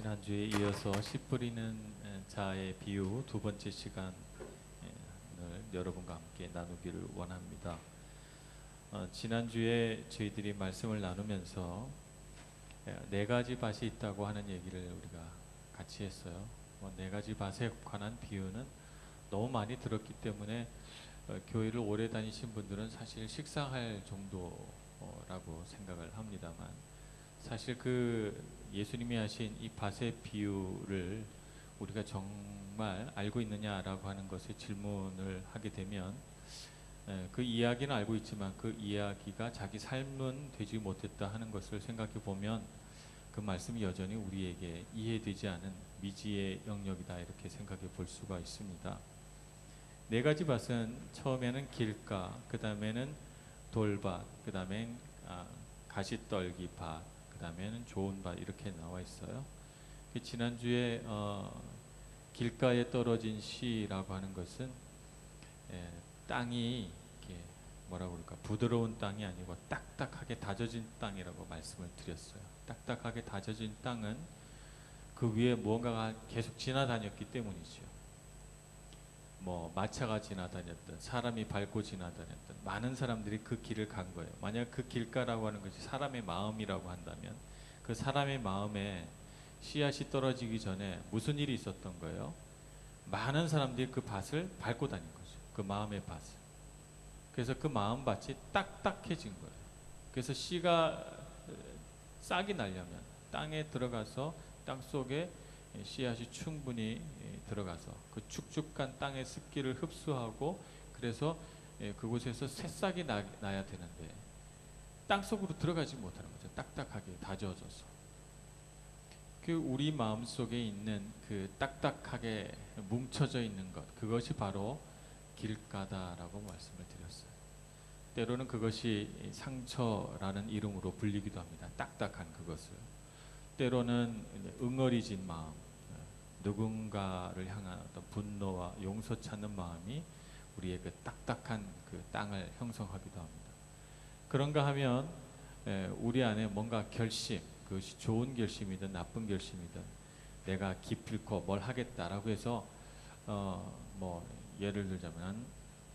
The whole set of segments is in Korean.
지난주에 이어서 씨 뿌리는 자의 비유 두 번째 시간을 여러분과 함께 나누기를 원합니다. 지난주에 저희들이 말씀을 나누면서 네 가지 밭이 있다고 하는 얘기를 우리가 같이 했어요. 네 가지 밭에 관한 비유는 너무 많이 들었기 때문에 교회를 오래 다니신 분들은 사실 식상할 정도라고 생각을 합니다만, 사실 예수님이 하신 이 밭의 비유를 우리가 정말 알고 있느냐라고 하는 것에 질문을 하게 되면, 그 이야기는 알고 있지만 그 이야기가 자기 삶은 되지 못했다 하는 것을 생각해 보면 그 말씀이 여전히 우리에게 이해되지 않은 미지의 영역이다, 이렇게 생각해 볼 수가 있습니다. 네 가지 밭은 처음에는 길가, 그 다음에는 돌밭, 그 다음엔 가시떨기 밭, 그 다음에는 좋은 밭, 이렇게 나와 있어요. 지난주에 길가에 떨어진 씨라고 하는 것은 땅이 이렇게 뭐라고 그럴까, 부드러운 땅이 아니고 딱딱하게 다져진 땅이라고 말씀을 드렸어요. 딱딱하게 다져진 땅은 그 위에 무언가가 계속 지나다녔기 때문이죠. 마차가 지나다녔든 사람이 밟고 지나다녔든 많은 사람들이 그 길을 간 거예요. 만약 그 길가라고 하는 것이 사람의 마음이라고 한다면 그 사람의 마음에 씨앗이 떨어지기 전에 무슨 일이 있었던 거예요? 많은 사람들이 그 밭을 밟고 다닌 거죠. 그 마음의 밭을. 그래서 그 마음밭이 딱딱해진 거예요. 그래서 씨가 싹이 나려면 땅에 들어가서 땅 속에 씨앗이 충분히 들어가서 그 축축한 땅의 습기를 흡수하고, 그래서 그곳에서 새싹이 나야 되는데 땅 속으로 들어가지 못하는 거죠. 딱딱하게 다져져서. 우리 마음 속에 있는 그 딱딱하게 뭉쳐져 있는 것, 그것이 바로 길가다라고 말씀을 드렸어요. 때로는 그것이 상처라는 이름으로 불리기도 합니다. 딱딱한 그것을. 때로는 응어리진 마음, 누군가를 향한 어떤 분노와 용서 찾는 마음이 우리의 그 딱딱한 그 땅을 형성하기도 합니다. 그런가 하면 우리 안에 뭔가 결심, 그것이 좋은 결심이든 나쁜 결심이든 내가 기필코 뭘 하겠다라고 해서 예를 들자면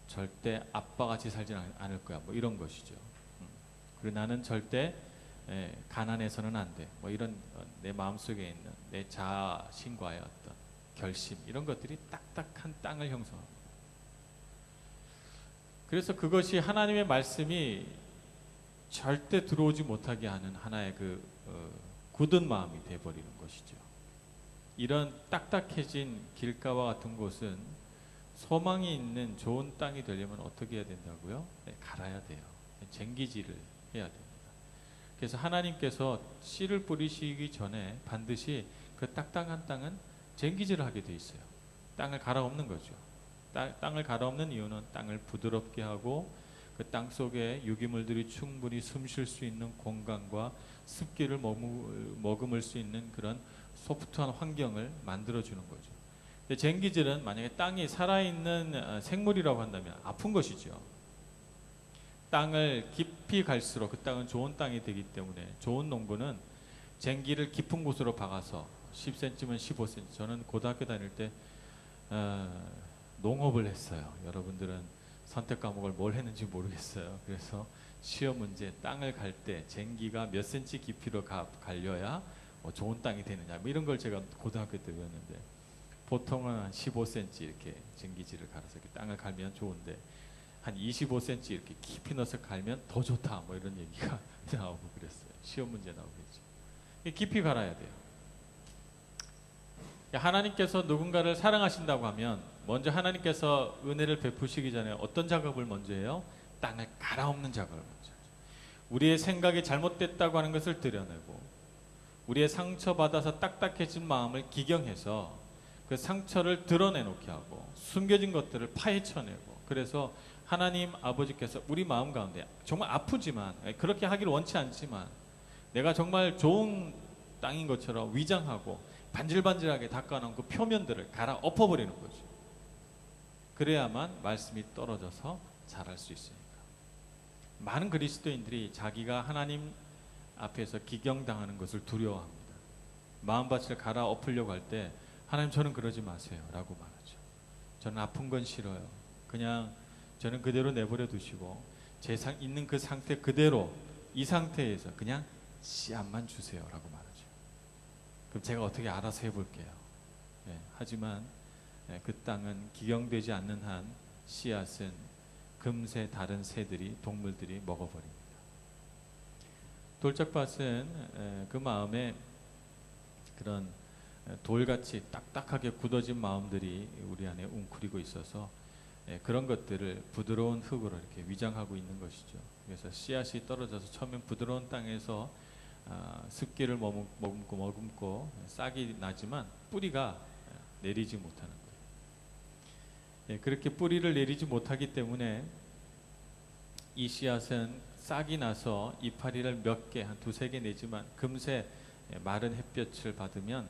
절대 아빠같이 살지 않을 거야, 이런 것이죠. 그리고 나는 절대 가난해서는 안 돼, 이런 내 마음속에 있는 내 자신과의 어떤 결심, 이런 것들이 딱딱한 땅을 형성합니다. 그래서 그것이 하나님의 말씀이 절대 들어오지 못하게 하는 하나의 굳은 마음이 되어버리는 것이죠. 이런 딱딱해진 길가와 같은 곳은 소망이 있는 좋은 땅이 되려면 어떻게 해야 된다고요? 갈아야 돼요. 쟁기질을 해야 됩니다. 그래서 하나님께서 씨를 뿌리시기 전에 반드시 그 딱딱한 땅은 쟁기질을 하게 돼 있어요. 땅을 갈아엎는 거죠. 땅을 갈아엎는 이유는 땅을 부드럽게 하고 그 땅 속에 유기물들이 충분히 숨 쉴 수 있는 공간과 습기를 머금을 수 있는 그런 소프트한 환경을 만들어주는 거죠. 근데 쟁기질은 만약에 땅이 살아있는 생물이라고 한다면 아픈 것이죠. 땅을 깊이 갈수록 그 땅은 좋은 땅이 되기 때문에 좋은 농부는 쟁기를 깊은 곳으로 박아서 10cm면 15cm. 저는 고등학교 다닐 때 농업을 했어요. 여러분들은 선택 과목을 뭘 했는지 모르겠어요. 그래서 시험 문제 땅을 갈 때 쟁기가 몇 cm 깊이로 갈려야 좋은 땅이 되느냐, 이런 걸 제가 고등학교 때 배웠는데, 보통은 한 15cm 이렇게 쟁기질을 갈아서 이렇게 땅을 갈면 좋은데 한 25cm 이렇게 깊이 넣어서 갈면 더 좋다, 이런 얘기가 나오고 그랬어요. 시험 문제 나오겠죠. 깊이 갈아야 돼요. 하나님께서 누군가를 사랑하신다고 하면 먼저 하나님께서 은혜를 베푸시기 전에 어떤 작업을 먼저 해요? 땅을 갈아엎는 작업을 먼저 하죠. 우리의 생각이 잘못됐다고 하는 것을 드러내고, 우리의 상처받아서 딱딱해진 마음을 기경해서 그 상처를 드러내놓게 하고 숨겨진 것들을 파헤쳐내고, 그래서 하나님 아버지께서 우리 마음 가운데 정말 아프지만, 그렇게 하기를 원치 않지만 내가 정말 좋은 땅인 것처럼 위장하고 반질반질하게 닦아놓은 그 표면들을 갈아 엎어버리는 거죠. 그래야만 말씀이 떨어져서 자랄 수 있으니까. 많은 그리스도인들이 자기가 하나님 앞에서 기경당하는 것을 두려워합니다. 마음밭을 갈아 엎으려고 할 때 하나님 저는 그러지 마세요 라고 말하죠. 저는 아픈 건 싫어요. 그냥 저는 그대로 내버려 두시고 제 있는 그 상태 그대로 이 상태에서 그냥 씨앗만 주세요 라고 말하죠. 그럼 제가 어떻게 알아서 해볼게요. 하지만 그 땅은 기경되지 않는 한 씨앗은 금세 다른 새들이 동물들이 먹어버립니다. 돌짝밭은 그 마음에 그런 돌같이 딱딱하게 굳어진 마음들이 우리 안에 웅크리고 있어서 그런 것들을 부드러운 흙으로 이렇게 위장하고 있는 것이죠. 그래서 씨앗이 떨어져서 처음엔 부드러운 땅에서 습기를 머금고 싹이 나지만 뿌리가 내리지 못하는 거예요. 그렇게 뿌리를 내리지 못하기 때문에 이 씨앗은 싹이 나서 이파리를 몇 개, 한 두세 개 내지만 금세 마른 햇볕을 받으면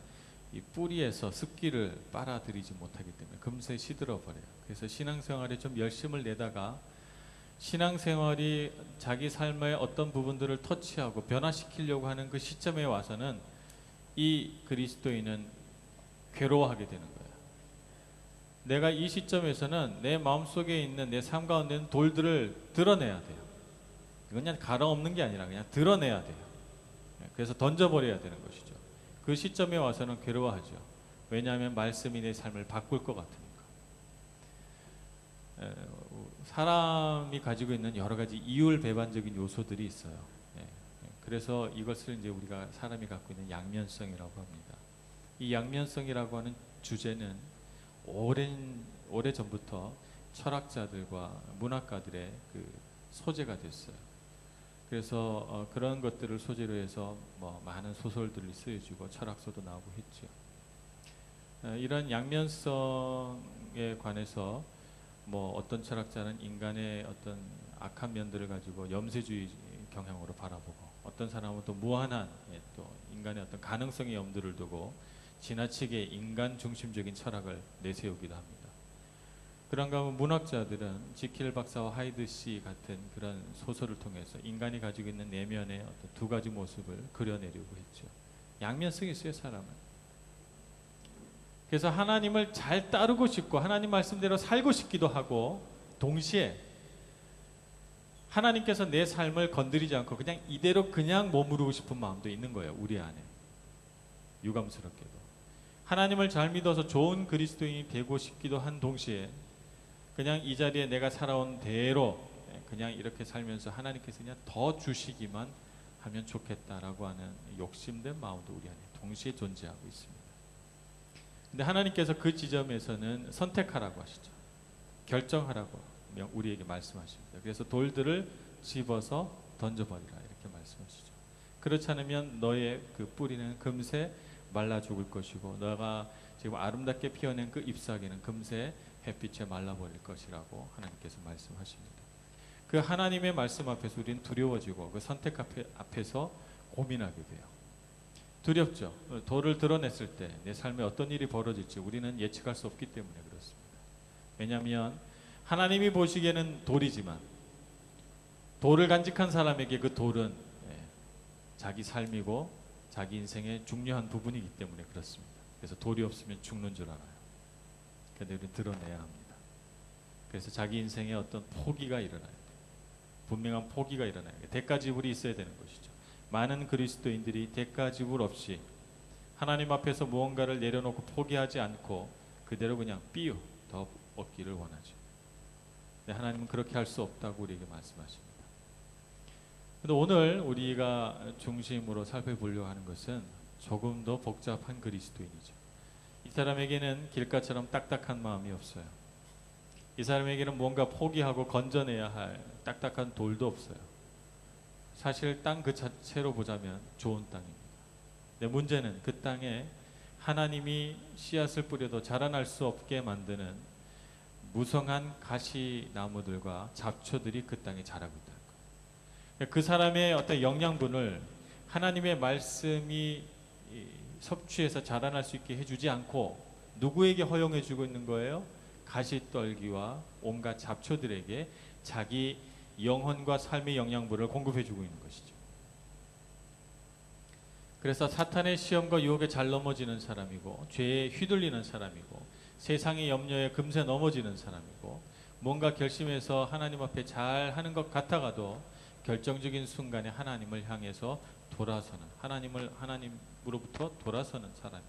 이 뿌리에서 습기를 빨아들이지 못하기 때문에 금세 시들어 버려요. 그래서 신앙생활에 좀 열심을 내다가 신앙생활이 자기 삶의 어떤 부분들을 터치하고 변화시키려고 하는 그 시점에 와서는 이 그리스도인은 괴로워하게 되는 거예요. 내가 이 시점에서는 내 마음속에 있는 내 삶 가운데 있는 돌들을 드러내야 돼요. 그냥 갈아엎는 게 아니라 그냥 드러내야 돼요. 그래서 던져버려야 되는 것이죠. 그 시점에 와서는 괴로워하죠. 왜냐하면 말씀이 내 삶을 바꿀 것 같으니까. 사람이 가지고 있는 여러 가지 이율배반적인 요소들이 있어요. 그래서 이것을 이제 우리가 사람이 갖고 있는 양면성이라고 합니다. 이 양면성이라고 하는 주제는 오래 전부터 철학자들과 문학가들의 그 소재가 됐어요. 그래서 그런 것들을 소재로 해서 많은 소설들이 쓰여지고 철학서도 나오고 했죠. 이런 양면성에 관해서 어떤 철학자는 인간의 어떤 악한 면들을 가지고 염세주의 경향으로 바라보고, 어떤 사람은 또 무한한 또 인간의 어떤 가능성의 염두를 두고 지나치게 인간 중심적인 철학을 내세우기도 합니다. 그런가 하면 문학자들은 지킬 박사와 하이드 씨 같은 그런 소설을 통해서 인간이 가지고 있는 내면의 어떤 두 가지 모습을 그려내려고 했죠. 양면성이 있어요, 사람은. 그래서 하나님을 잘 따르고 싶고 하나님 말씀대로 살고 싶기도 하고, 동시에 하나님께서 내 삶을 건드리지 않고 그냥 이대로 그냥 머무르고 싶은 마음도 있는 거예요, 우리 안에. 유감스럽게도 하나님을 잘 믿어서 좋은 그리스도인이 되고 싶기도 한 동시에 그냥 이 자리에 내가 살아온 대로 그냥 이렇게 살면서 하나님께서 그냥 더 주시기만 하면 좋겠다라고 하는 욕심된 마음도 우리 안에 동시에 존재하고 있습니다. 근데 하나님께서 그 지점에서는 선택하라고 하시죠. 결정하라고 우리에게 말씀하십니다. 그래서 돌들을 집어서 던져버리라 이렇게 말씀하시죠. 그렇지 않으면 너의 그 뿌리는 금세 말라 죽을 것이고 너가 지금 아름답게 피어낸 그 잎사귀는 금세 햇빛에 말라버릴 것이라고 하나님께서 말씀하십니다. 그 하나님의 말씀 앞에서 우리는 두려워지고 그 선택 앞에서 고민하게 돼요. 두렵죠. 돌을 드러냈을 때 내 삶에 어떤 일이 벌어질지 우리는 예측할 수 없기 때문에 그렇습니다. 왜냐하면 하나님이 보시기에는 돌이지만 돌을 간직한 사람에게 그 돌은 자기 삶이고 자기 인생의 중요한 부분이기 때문에 그렇습니다. 그래서 돌이 없으면 죽는 줄 알아요. 그런데 우리는 드러내야 합니다. 그래서 자기 인생에 어떤 포기가 일어나야 돼요. 분명한 포기가 일어나야 돼요. 대가지불이 있어야 되는 것이죠. 많은 그리스도인들이 대가지불 없이 하나님 앞에서 무언가를 내려놓고 포기하지 않고 그대로 그냥 삐우 더 얻기를 원하죠. 근데 하나님은 그렇게 할 수 없다고 우리에게 말씀하십니다. 그런데 오늘 우리가 중심으로 살펴보려고 하는 것은 조금 더 복잡한 그리스도인이죠. 이 사람에게는 길가처럼 딱딱한 마음이 없어요. 이 사람에게는 뭔가 포기하고 건져내야 할 딱딱한 돌도 없어요. 사실 땅 그 자체로 보자면 좋은 땅입니다. 근데 문제는 그 땅에 하나님이 씨앗을 뿌려도 자라날 수 없게 만드는 무성한 가시나무들과 잡초들이 그 땅에 자라고 있다는 거예요. 그 사람의 어떤 영양분을 하나님의 말씀이 섭취해서 자라날 수 있게 해주지 않고 누구에게 허용해주고 있는 거예요? 가시떨기와 온갖 잡초들에게 자기 영혼과 삶의 영양분을 공급해주고 있는 것이죠. 그래서 사탄의 시험과 유혹에 잘 넘어지는 사람이고, 죄에 휘둘리는 사람이고, 세상의 염려에 금세 넘어지는 사람이고, 뭔가 결심해서 하나님 앞에 잘 하는 것 같아가도 결정적인 순간에 하나님을 향해서 돌아서는, 하나님으로부터 돌아서는 사람이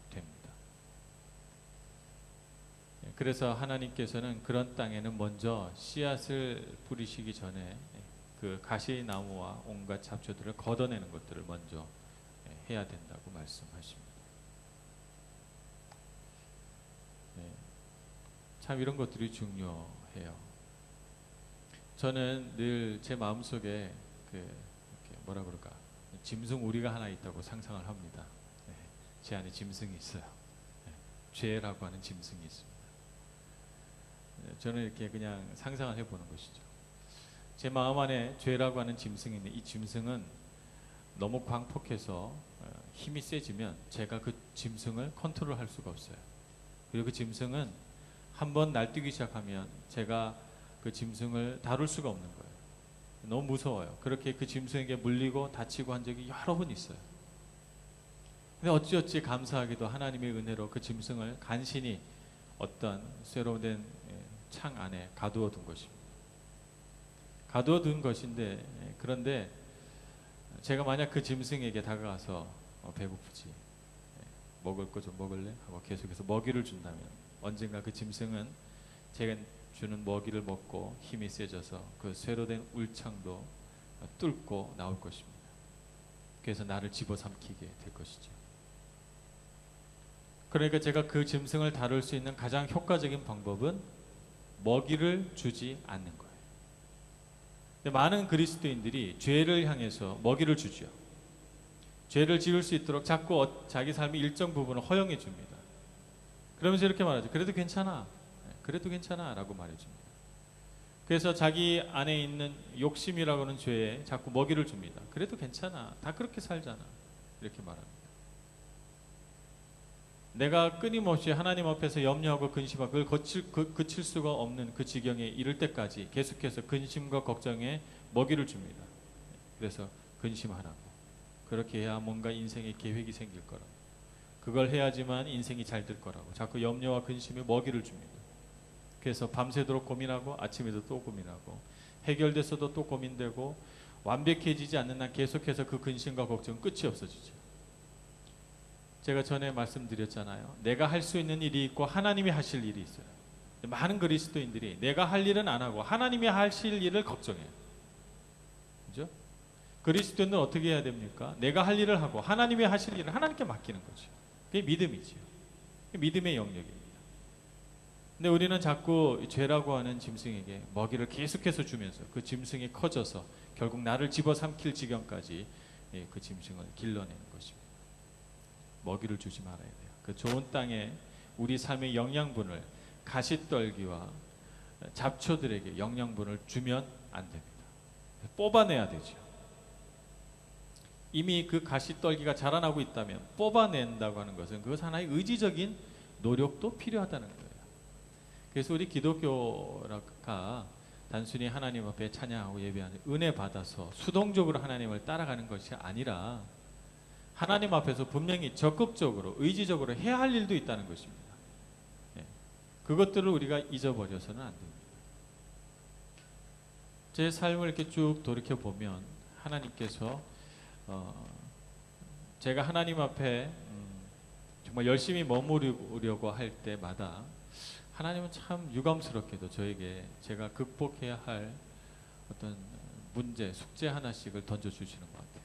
됩니다. 그래서 하나님께서는 그런 땅에는 먼저 씨앗을 뿌리시기 전에 그 가시나무와 온갖 잡초들을 걷어내는 것들을 먼저 해야 된다고 말씀하십니다. 참 이런 것들이 중요해요. 저는 늘 제 마음속에 이렇게 뭐라 그럴까, 짐승 우리가 하나 있다고 상상을 합니다. 제 안에 짐승이 있어요. 죄라고 하는 짐승이 있습니다. 저는 이렇게 그냥 상상을 해보는 것이죠. 제 마음 안에 죄라고 하는 짐승이 있는데, 이 짐승은 너무 광폭해서 힘이 세지면 제가 그 짐승을 컨트롤할 수가 없어요. 그리고 그 짐승은 한번 날뛰기 시작하면 제가 그 짐승을 다룰 수가 없는 거예요. 너무 무서워요. 그렇게 그 짐승에게 물리고 다치고 한 적이 여러 번 있어요. 근데 어찌어찌 감사하게도 하나님의 은혜로 그 짐승을 간신히 어떤 쇠로 된 창 안에 가두어 둔 것입니다. 가두어 둔 것인데, 그런데 제가 만약 그 짐승에게 다가가서 배고프지, 먹을 거 좀 먹을래? 하고 계속해서 먹이를 준다면 언젠가 그 짐승은 제가 주는 먹이를 먹고 힘이 세져서 그 쇠로 된 울창도 뚫고 나올 것입니다. 그래서 나를 집어삼키게 될 것이죠. 그러니까 제가 그 짐승을 다룰 수 있는 가장 효과적인 방법은 먹이를 주지 않는 거예요. 근데 많은 그리스도인들이 죄를 향해서 먹이를 주죠. 죄를 지을 수 있도록 자꾸 자기 삶의 일정 부분을 허용해 줍니다. 그러면서 이렇게 말하죠. 그래도 괜찮아. 그래도 괜찮아 라고 말해줍니다. 그래서 자기 안에 있는 욕심이라고 하는 죄에 자꾸 먹이를 줍니다. 그래도 괜찮아. 다 그렇게 살잖아. 이렇게 말합니다. 내가 끊임없이 하나님 앞에서 염려하고 근심하고 그걸 그칠 수가 없는 그 지경에 이를 때까지 계속해서 근심과 걱정에 먹이를 줍니다. 그래서 근심하라고. 그렇게 해야 뭔가 인생에 계획이 생길 거라고. 그걸 해야지만 인생이 잘 될 거라고. 자꾸 염려와 근심에 먹이를 줍니다. 그래서 밤새도록 고민하고 아침에도 또 고민하고, 해결됐어도 또 고민되고, 완벽해지지 않는 한 계속해서 그 근심과 걱정은 끝이 없어지죠. 제가 전에 말씀드렸잖아요. 내가 할 수 있는 일이 있고 하나님이 하실 일이 있어요. 많은 그리스도인들이 내가 할 일은 안 하고 하나님이 하실 일을 걱정해요. 그죠? 그리스도인은 어떻게 해야 됩니까? 내가 할 일을 하고 하나님이 하실 일을 하나님께 맡기는 거죠. 그게 믿음이지요. 그게 믿음의 영역입니다. 근데 우리는 자꾸 죄라고 하는 짐승에게 먹이를 계속해서 주면서 그 짐승이 커져서 결국 나를 집어삼킬 지경까지 그 짐승을 길러내는 것입니다. 먹이를 주지 말아야 돼요. 그 좋은 땅에 우리 삶의 영양분을 가시떨기와 잡초들에게 영양분을 주면 안 됩니다. 뽑아내야 되죠. 이미 그 가시떨기가 자라나고 있다면 뽑아낸다고 하는 것은 그것 하나의 의지적인 노력도 필요하다는 거예요. 그래서 우리 기독교가 단순히 하나님 앞에 찬양하고 예배하는 은혜 받아서 수동적으로 하나님을 따라가는 것이 아니라 하나님 앞에서 분명히 적극적으로 의지적으로 해야 할 일도 있다는 것입니다. 그것들을 우리가 잊어버려서는 안 됩니다. 제 삶을 이렇게 쭉 돌이켜보면 하나님께서 제가 하나님 앞에 정말 열심히 머무르려고 할 때마다 하나님은 참 유감스럽게도 저에게 제가 극복해야 할 어떤 문제, 숙제 하나씩을 던져주시는 것 같아요.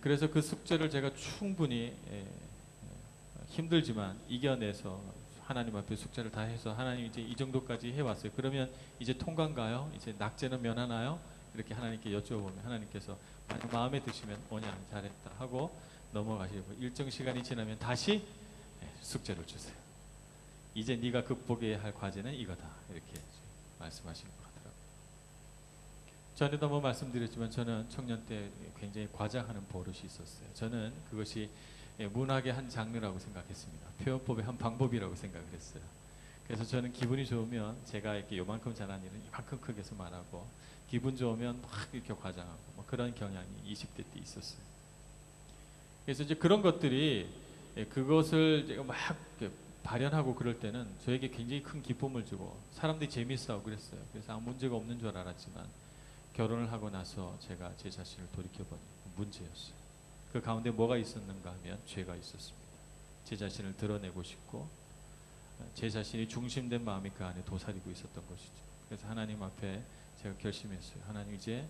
그래서 그 숙제를 제가 충분히 힘들지만 이겨내서 하나님 앞에 숙제를 다 해서 하나님 이제 이 정도까지 해왔어요. 그러면 이제 통과인가요? 이제 낙제는 면하나요? 이렇게 하나님께 여쭤보면 하나님께서 마음에 드시면 오냐 잘했다 하고 넘어가시고, 일정 시간이 지나면 다시 숙제를 주세요. 이제 네가 극복해야 할 과제는 이거다. 이렇게 말씀하시는 것 같더라고요. 전에도 한번 말씀드렸지만 저는 청년 때 굉장히 과장하는 버릇이 있었어요. 저는 그것이 문학의 한 장르라고 생각했습니다. 표현법의 한 방법이라고 생각을 했어요. 그래서 저는 기분이 좋으면 제가 이렇게 요만큼 잘한 일은 이만큼 크게 해서 말하고, 기분 좋으면 막 이렇게 과장하고, 뭐 그런 경향이 20대 때 있었어요. 그래서 이제 그런 것들이 그것을 제가 막 이렇게 발현하고 그럴 때는 저에게 굉장히 큰 기쁨을 주고 사람들이 재밌어하고 그랬어요. 그래서 아무 문제가 없는 줄 알았지만 결혼을 하고 나서 제가 제 자신을 돌이켜보니 문제였어요. 그 가운데 뭐가 있었는가 하면 죄가 있었습니다. 제 자신을 드러내고 싶고 제 자신이 중심된 마음이 그 안에 도사리고 있었던 것이죠. 그래서 하나님 앞에 제가 결심했어요. 하나님, 이제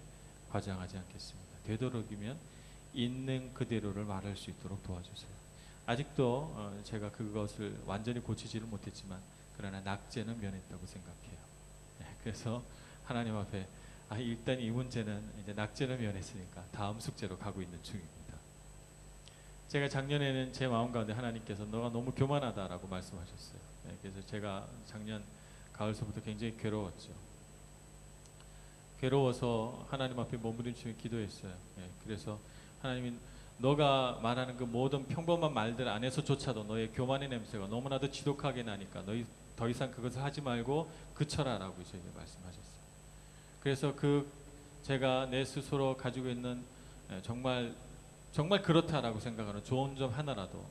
과장하지 않겠습니다. 되도록이면 있는 그대로를 말할 수 있도록 도와주세요. 아직도 제가 그것을 완전히 고치지를 못했지만 그러나 낙제는 면했다고 생각해요. 그래서 하나님 앞에 일단 이 문제는 이제 낙제를 면했으니까 다음 숙제로 가고 있는 중입니다. 제가 작년에는 제 마음 가운데 하나님께서 너가 너무 교만하다라고 말씀하셨어요. 그래서 제가 작년 가을서부터 굉장히 괴로웠죠. 괴로워서 하나님 앞에 몸부림치며 기도했어요. 그래서 하나님이 너가 말하는 그 모든 평범한 말들 안에서조차도 너의 교만의 냄새가 너무나도 지독하게 나니까 너희 더 이상 그것을 하지 말고 그쳐라라고 저에게 말씀하셨어요. 그래서 제가 내 스스로 가지고 있는 정말 그렇다라고 생각하는 좋은 점 하나라도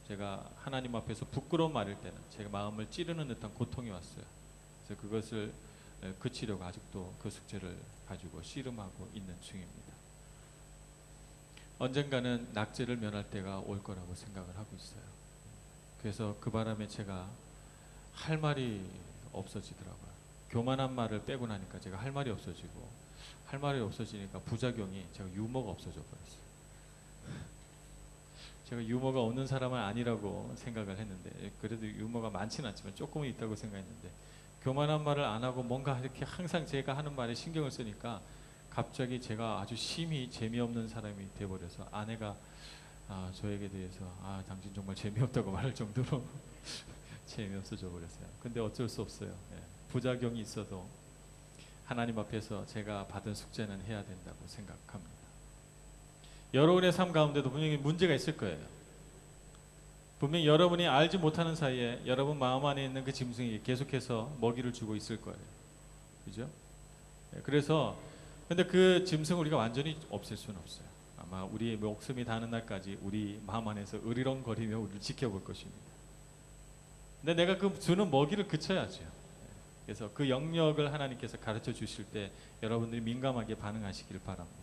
제가 하나님 앞에서 부끄러운 말일 때는 제가 마음을 찌르는 듯한 고통이 왔어요. 그래서 그것을 그치려고 아직도 그 숙제를 가지고 씨름하고 있는 중입니다. 언젠가는 낙제를 면할 때가 올 거라고 생각을 하고 있어요. 그래서 그 바람에 제가 할 말이 없어지더라고요. 교만한 말을 빼고 나니까 제가 할 말이 없어지고, 할 말이 없어지니까 부작용이 제가 유머가 없어져 버렸어요. 제가 유머가 없는 사람은 아니라고 생각을 했는데, 그래도 유머가 많지는 않지만 조금은 있다고 생각했는데, 교만한 말을 안 하고 뭔가 이렇게 항상 제가 하는 말에 신경을 쓰니까 갑자기 제가 아주 심히 재미없는 사람이 돼버려서 아내가 저에게 대해서 당신 정말 재미없다고 말할 정도로 재미없어져 버렸어요. 근데 어쩔 수 없어요. 부작용이 있어도 하나님 앞에서 제가 받은 숙제는 해야 된다고 생각합니다. 여러분의 삶 가운데도 분명히 문제가 있을 거예요. 분명히 여러분이 알지 못하는 사이에 여러분 마음 안에 있는 그 짐승이 계속해서 먹이를 주고 있을 거예요. 그죠? 그래서 근데 그 짐승을 우리가 완전히 없앨 수는 없어요. 아마 우리의 목숨이 닿는 날까지 우리 마음 안에서 으리렁거리며 우리를 지켜볼 것입니다. 근데 내가 그 주는 먹이를 그쳐야죠. 그래서 그 영역을 하나님께서 가르쳐 주실 때 여러분들이 민감하게 반응하시기를 바랍니다.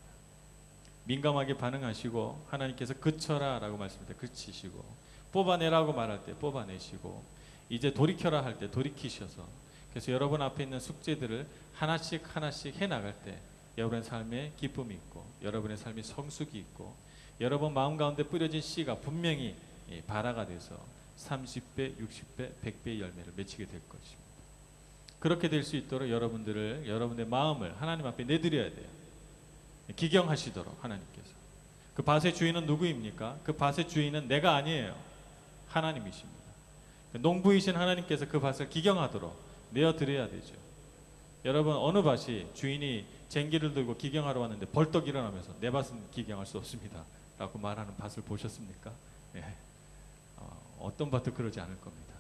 민감하게 반응하시고 하나님께서 그쳐라 라고 말씀할 때 그치시고, 뽑아내라고 말할 때 뽑아내시고, 이제 돌이켜라 할 때 돌이키셔서, 그래서 여러분 앞에 있는 숙제들을 하나씩 해나갈 때 여러분의 삶에 기쁨이 있고 여러분의 삶에 성숙이 있고 여러분 마음 가운데 뿌려진 씨가 분명히 발화가 돼서 30배, 60배, 100배의 열매를 맺히게 될 것입니다. 그렇게 될 수 있도록 여러분의 마음을 하나님 앞에 내드려야 돼요. 기경하시도록 하나님께서. 그 밭의 주인은 누구입니까? 그 밭의 주인은 내가 아니에요. 하나님이십니다. 농부이신 하나님께서 그 밭을 기경하도록 내어드려야 되죠. 여러분, 어느 밭이 주인이 쟁기를 들고 기경하러 왔는데 벌떡 일어나면서 내 밭은 기경할 수 없습니다 라고 말하는 밭을 보셨습니까? 어떤 밭도 그러지 않을 겁니다.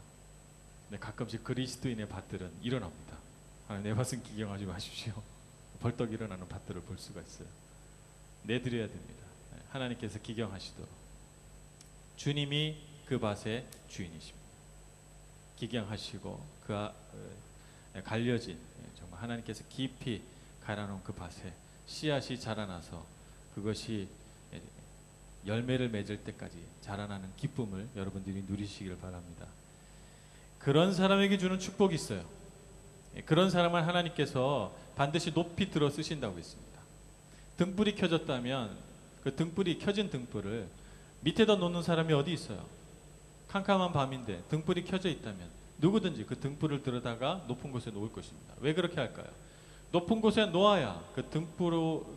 근데 가끔씩 그리스도인의 밭들은 일어납니다. 내 밭은 기경하지 마십시오. 벌떡 일어나는 밭들을 볼 수가 있어요. 내드려야 됩니다. 하나님께서 기경하시도록. 주님이 그 밭의 주인이십니다. 기경하시고 갈려진, 정말 하나님께서 깊이 갈아놓은 그 밭에 씨앗이 자라나서 그것이 열매를 맺을 때까지 자라나는 기쁨을 여러분들이 누리시기를 바랍니다. 그런 사람에게 주는 축복이 있어요. 그런 사람을 하나님께서 반드시 높이 들어 쓰신다고 했습니다. 등불이 켜졌다면 그 등불이 켜진 등불을 밑에다 놓는 사람이 어디 있어요? 캄캄한 밤인데 등불이 켜져 있다면 누구든지 그 등불을 들어다가 높은 곳에 놓을 것입니다. 왜 그렇게 할까요? 높은 곳에 놓아야 그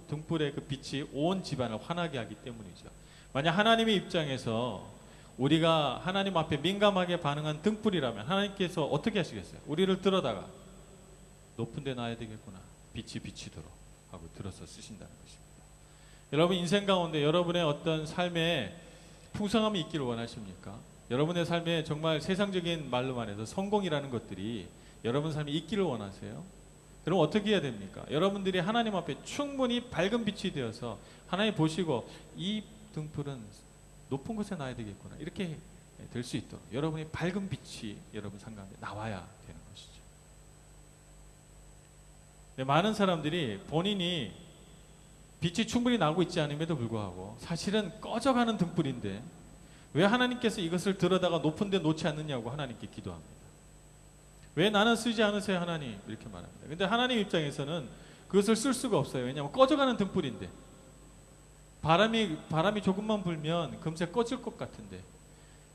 등불의 그 빛이 온 집안을 환하게 하기 때문이죠. 만약 하나님의 입장에서 우리가 하나님 앞에 민감하게 반응한 등불이라면 하나님께서 어떻게 하시겠어요? 우리를 들어다가 높은 데 놔야 되겠구나, 빛이 비치도록 하고 들어서 쓰신다는 것입니다. 여러분 인생 가운데 여러분의 어떤 삶에 풍성함이 있기를 원하십니까? 여러분의 삶에 정말 세상적인 말로 말해서 성공이라는 것들이 여러분 삶에 있기를 원하세요? 그럼 어떻게 해야 됩니까? 여러분들이 하나님 앞에 충분히 밝은 빛이 되어서 하나님 보시고 이 등불은 높은 곳에 놔야 되겠구나. 이렇게 될 수 있도록 여러분이 밝은 빛이 여러분 삶 가운데 나와야 되는 것이죠. 많은 사람들이 본인이 빛이 충분히 나오고 있지 않음에도 불구하고 사실은 꺼져가는 등불인데 왜 하나님께서 이것을 들여다가 높은 데 놓지 않느냐고 하나님께 기도합니다. 왜 나는 쓰지 않으세요 하나님? 이렇게 말합니다. 근데 하나님 입장에서는 그것을 쓸 수가 없어요. 왜냐하면 꺼져가는 등불인데 바람이 조금만 불면 금세 꺼질 것 같은데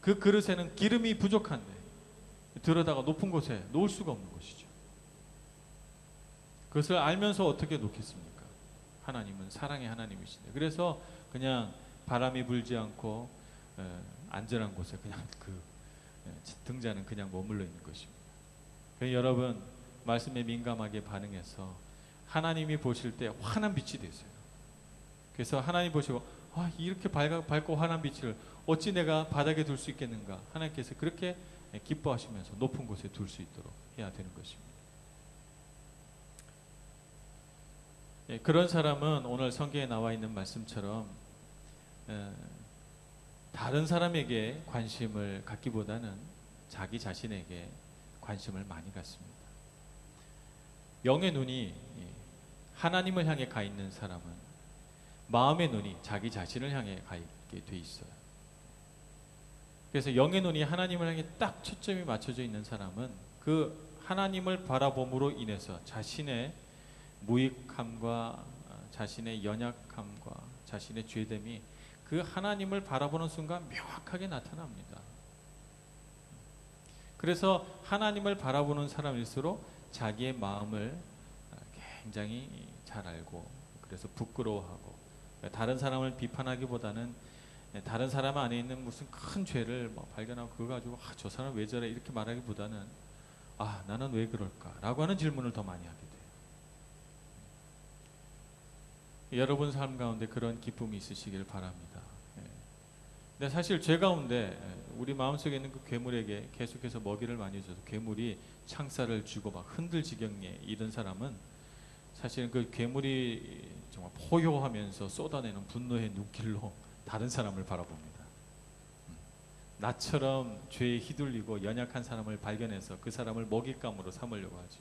그 그릇에는 기름이 부족한데 들여다가 높은 곳에 놓을 수가 없는 것이죠. 그것을 알면서 어떻게 놓겠습니까? 하나님은 사랑의 하나님이신데 그래서 그냥 바람이 불지 않고 안전한 곳에 그냥 그 등자는 그냥 머물러 있는 것입니다. 여러분 말씀에 민감하게 반응해서 하나님이 보실 때 환한 빛이 되세요. 그래서 하나님 보시고 이렇게 밝고 환한 빛을 어찌 내가 바닥에 둘 수 있겠는가. 하나님께서 그렇게 기뻐하시면서 높은 곳에 둘 수 있도록 해야 되는 것입니다. 그런 사람은 오늘 성경에 나와 있는 말씀처럼 다른 사람에게 관심을 갖기보다는 자기 자신에게 관심을 많이 갖습니다. 영의 눈이 하나님을 향해 가 있는 사람은 마음의 눈이 자기 자신을 향해 가 있게 돼 있어요. 그래서 영의 눈이 하나님을 향해 딱 초점이 맞춰져 있는 사람은 그 하나님을 바라봄으로 인해서 자신의 무익함과 자신의 연약함과 자신의 죄됨이 그 하나님을 바라보는 순간 명확하게 나타납니다. 그래서 하나님을 바라보는 사람일수록 자기의 마음을 굉장히 잘 알고 그래서 부끄러워하고 다른 사람을 비판하기보다는 다른 사람 안에 있는 무슨 큰 죄를 발견하고 그거 가지고 저 사람 왜 저래 이렇게 말하기보다는 나는 왜 그럴까 라고 하는 질문을 더 많이 하게 돼요. 여러분 삶 가운데 그런 기쁨이 있으시길 바랍니다. 근데 사실 죄 가운데 우리 마음속에 있는 그 괴물에게 계속해서 먹이를 많이 줘서 괴물이 창살을 쥐고 막 흔들 지경에 이른 사람은 사실은 그 괴물이 정말 포효하면서 쏟아내는 분노의 눈길로 다른 사람을 바라봅니다. 나처럼 죄에 휘둘리고 연약한 사람을 발견해서 그 사람을 먹잇감으로 삼으려고 하죠.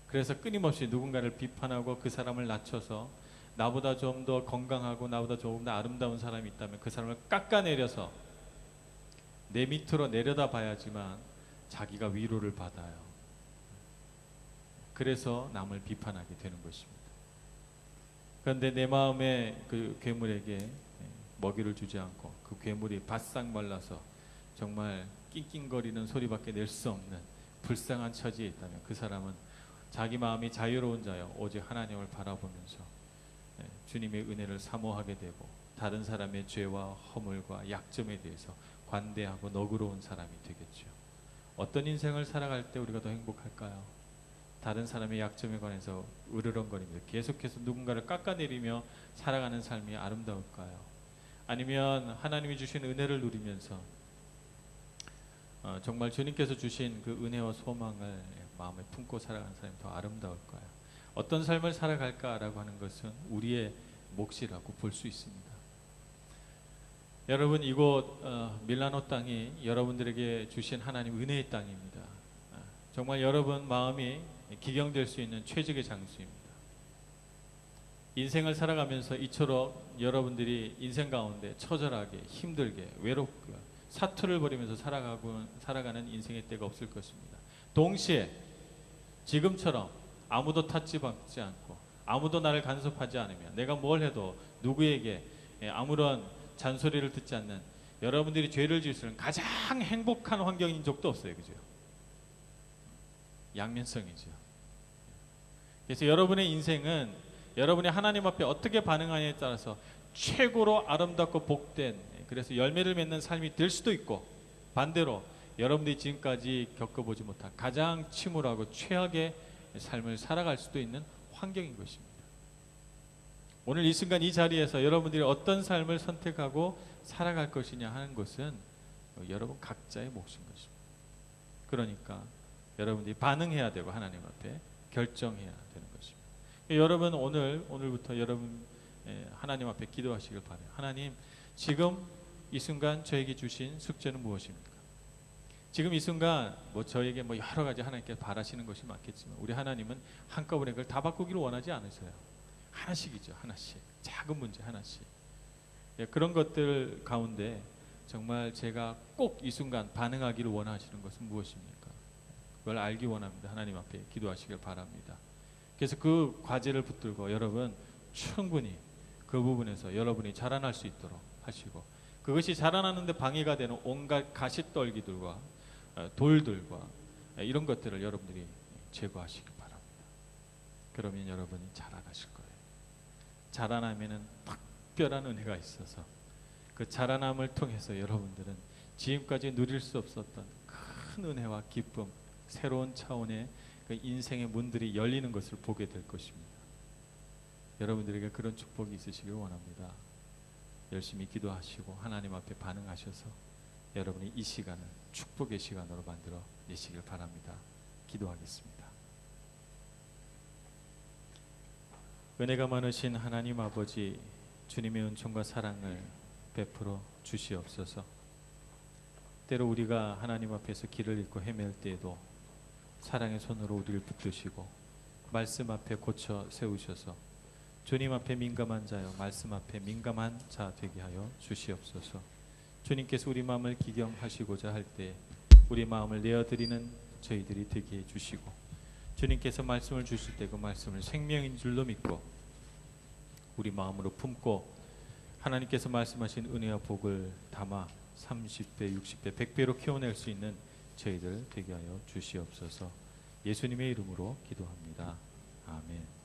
그래서 끊임없이 누군가를 비판하고 그 사람을 낮춰서 나보다 좀 더 건강하고 나보다 조금 더 아름다운 사람이 있다면 그 사람을 깎아내려서 내 밑으로 내려다 봐야지만 자기가 위로를 받아요. 그래서 남을 비판하게 되는 것입니다. 그런데 내 마음에 그 괴물에게 먹이를 주지 않고 그 괴물이 바싹 말라서 정말 낑낑거리는 소리밖에 낼 수 없는 불쌍한 처지에 있다면 그 사람은 자기 마음이 자유로운 자여 오직 하나님을 바라보면서 주님의 은혜를 사모하게 되고 다른 사람의 죄와 허물과 약점에 대해서 관대하고 너그러운 사람이 되겠죠. 어떤 인생을 살아갈 때 우리가 더 행복할까요? 다른 사람의 약점에 관해서 으르렁거리며 계속해서 누군가를 깎아내리며 살아가는 삶이 아름다울까요? 아니면 하나님이 주신 은혜를 누리면서 정말 주님께서 주신 그 은혜와 소망을 마음에 품고 살아가는 삶이 더 아름다울까요? 어떤 삶을 살아갈까라고 하는 것은 우리의 몫이라고 볼 수 있습니다. 여러분 이곳 밀라노 땅이 여러분들에게 주신 하나님 은혜의 땅입니다. 정말 여러분 마음이 기경될 수 있는 최적의 장소입니다. 인생을 살아가면서 이처럼 여러분들이 인생 가운데 처절하게 힘들게 외롭게 사투를 벌이면서 살아가는 인생의 때가 없을 것입니다. 동시에 지금처럼 아무도 탓지받지 않고 아무도 나를 간섭하지 않으며 내가 뭘 해도 누구에게 아무런 잔소리를 듣지 않는 여러분들이 죄를 지을 수 있는 가장 행복한 환경인 적도 없어요. 그죠? 양면성이죠. 그래서 여러분의 인생은 여러분이 하나님 앞에 어떻게 반응하냐에 따라서 최고로 아름답고 복된 그래서 열매를 맺는 삶이 될 수도 있고 반대로 여러분들이 지금까지 겪어보지 못한 가장 침울하고 최악의 삶을 살아갈 수도 있는 환경인 것입니다. 오늘 이 순간 이 자리에서 여러분들이 어떤 삶을 선택하고 살아갈 것이냐 하는 것은 여러분 각자의 몫인 것입니다. 그러니까 여러분들이 반응해야 되고 하나님 앞에 결정해야 되는 것입니다. 여러분 오늘부터 여러분 하나님 앞에 기도하시길 바라요. 하나님 지금 이 순간 저에게 주신 숙제는 무엇입니까? 지금 이 순간 뭐 저에게 뭐 여러 가지 하나님께 바라시는 것이 많겠지만 우리 하나님은 한꺼번에 그걸 다 바꾸기를 원하지 않으세요. 하나씩이죠. 하나씩. 작은 문제 하나씩. 예, 그런 것들 가운데 정말 제가 꼭 이 순간 반응하기를 원하시는 것은 무엇입니까? 그걸 알기 원합니다. 하나님 앞에 기도하시길 바랍니다. 그래서 그 과제를 붙들고 여러분 충분히 그 부분에서 여러분이 자라날 수 있도록 하시고, 그것이 자라나는데 방해가 되는 온갖 가시떨기들과 돌들과 이런 것들을 여러분들이 제거하시기 바랍니다. 그러면 여러분이 자라나실 거예요. 자라나면은 특별한 은혜가 있어서 그 자라남을 통해서 여러분들은 지금까지 누릴 수 없었던 큰 은혜와 기쁨, 새로운 차원의 그 인생의 문들이 열리는 것을 보게 될 것입니다. 여러분들에게 그런 축복이 있으시길 원합니다. 열심히 기도하시고 하나님 앞에 반응하셔서 여러분이 이 시간을 축복의 시간으로 만들어 내시길 바랍니다. 기도하겠습니다. 은혜가 많으신 하나님 아버지, 주님의 은총과 사랑을 베풀어 주시옵소서. 때로 우리가 하나님 앞에서 길을 잃고 헤맬 때에도 사랑의 손으로 우리를 붙드시고 말씀 앞에 고쳐 세우셔서 주님 앞에 민감한 자여 말씀 앞에 민감한 자 되게 하여 주시옵소서. 주님께서 우리 마음을 기경하시고자 할 때 우리 마음을 내어드리는 저희들이 되게 해주시고, 주님께서 말씀을 주실 때 그 말씀을 생명인 줄로 믿고 우리 마음으로 품고 하나님께서 말씀하신 은혜와 복을 담아 30배, 60배, 100배로 키워낼 수 있는 저희들 되게 하여 주시옵소서. 예수님의 이름으로 기도합니다. 아멘.